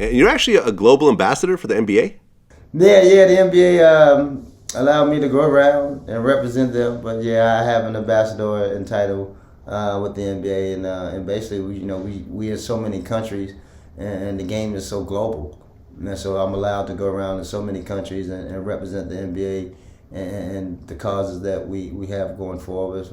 And you're actually a global ambassador for the NBA? Yeah, the NBA allowed me to go around and represent them. But yeah, I have an ambassador entitled with the NBA, and basically, we in so many countries, and the game is so global, and so I'm allowed to go around in so many countries and represent the NBA and the causes that we have going forward.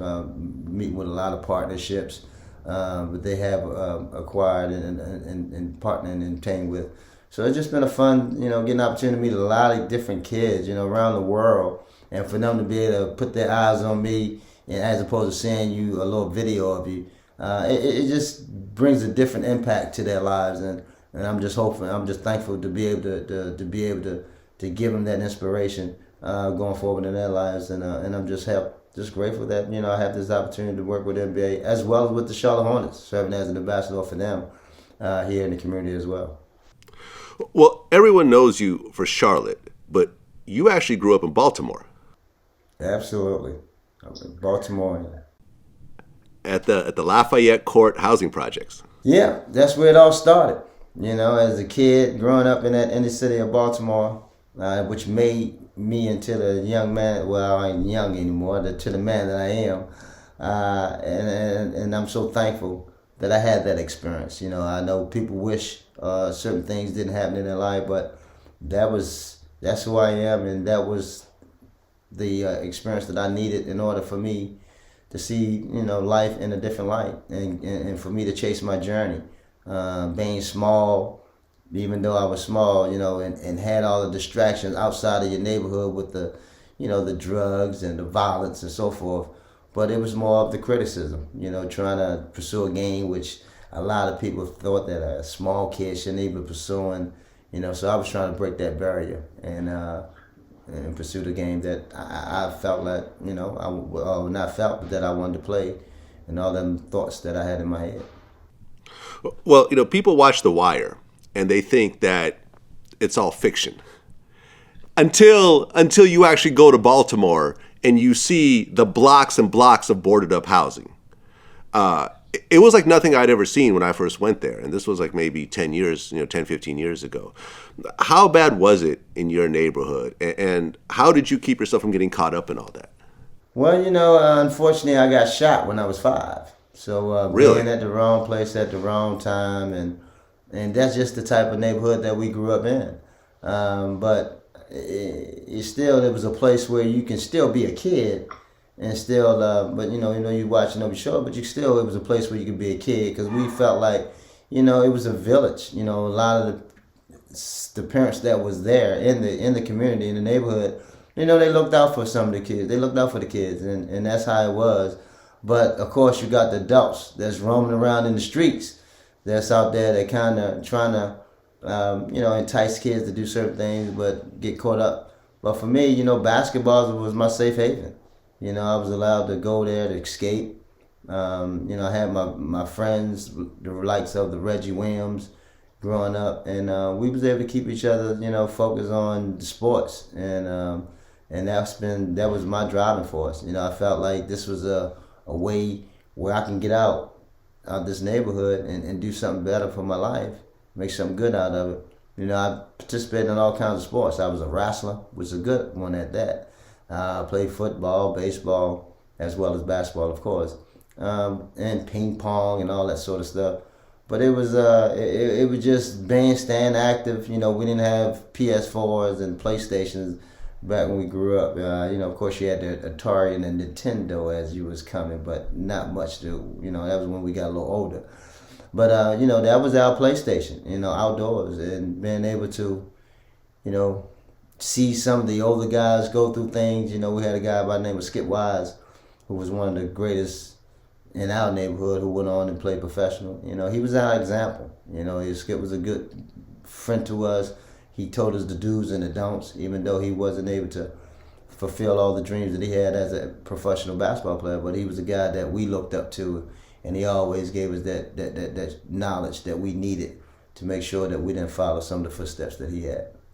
Meeting with a lot of partnerships, that they have acquired and partnering and obtained with. So it's just been a fun, getting an opportunity to meet a lot of different kids, around the world, and for them to be able to put their eyes on me, and as opposed to seeing you a little video of you, it just brings a different impact to their lives, and I'm just hopeful, I'm just thankful to be able to be able to give them that inspiration going forward in their lives, and I'm just grateful that I have this opportunity to work with NBA as well as with the Charlotte Hornets, serving as an ambassador for them here in the community as well. Well, everyone knows you for Charlotte, but you actually grew up in Baltimore. Absolutely, I'm in Baltimore. At the Lafayette Court housing projects. Yeah, that's where it all started. As a kid growing up in that inner city of Baltimore, which made me into the young man. Well, I ain't young anymore. To the man that I am, and I'm so thankful that I had that experience. I know people wish certain things didn't happen in their life, but that's who I am, and that was the experience that I needed in order for me to see life in a different light, and for me to chase my journey. Being small, even though I was small, and had all the distractions outside of your neighborhood with the drugs and the violence and so forth. But it was more of the criticism, trying to pursue a game which a lot of people thought that a small kid shouldn't even pursuing, so I was trying to break that barrier and pursue the game that I felt like, not felt, but that I wanted to play, and all them thoughts that I had in my head. Well, people watch The Wire and they think that it's all fiction. Until you actually go to Baltimore and you see the blocks and blocks of boarded up housing. It was like nothing I'd ever seen when I first went there. And this was like maybe 10 years, 10, 15 years ago. How bad was it in your neighborhood? And how did you keep yourself from getting caught up in all that? Well, unfortunately, I got shot when I was 5. So Really? being at the wrong place at the wrong time, and that's just the type of neighborhood that we grew up in. But it was a place where you can still be a kid and still, but you watching over show, but it was a place where you could be a kid, because we felt like, it was a village. A lot of the parents that was there in the community, in the neighborhood, they looked out for some of the kids. They looked out for the kids, and that's how it was. But of course, you got the adults that's roaming around in the streets, that's out there that kind of trying to, entice kids to do certain things, but get caught up. But for me, basketball was my safe haven. I was allowed to go there to escape. I had my friends, the likes of the Reggie Williams, growing up, and we was able to keep each other, focused on the sports, and that was my driving force. I felt like this was a way where I can get out of this neighborhood and do something better for my life, make something good out of it. I participated in all kinds of sports. I was a wrestler, which is a good one at that. I played football, baseball, as well as basketball, of course, and ping pong and all that sort of stuff. But it was just staying active. We didn't have PS4s and PlayStations back when we grew up. Of course, you had the Atari and the Nintendo as you was coming, but not much to. That was when we got a little older. But that was our PlayStation. Outdoors, and being able to, see some of the older guys go through things. We had a guy by the name of Skip Wise, who was one of the greatest in our neighborhood, who went on and played professional. He was our example. Skip was a good friend to us. He told us the do's and the don'ts, even though he wasn't able to fulfill all the dreams that he had as a professional basketball player. But he was a guy that we looked up to, and he always gave us that knowledge that we needed to make sure that we didn't follow some of the footsteps that he had.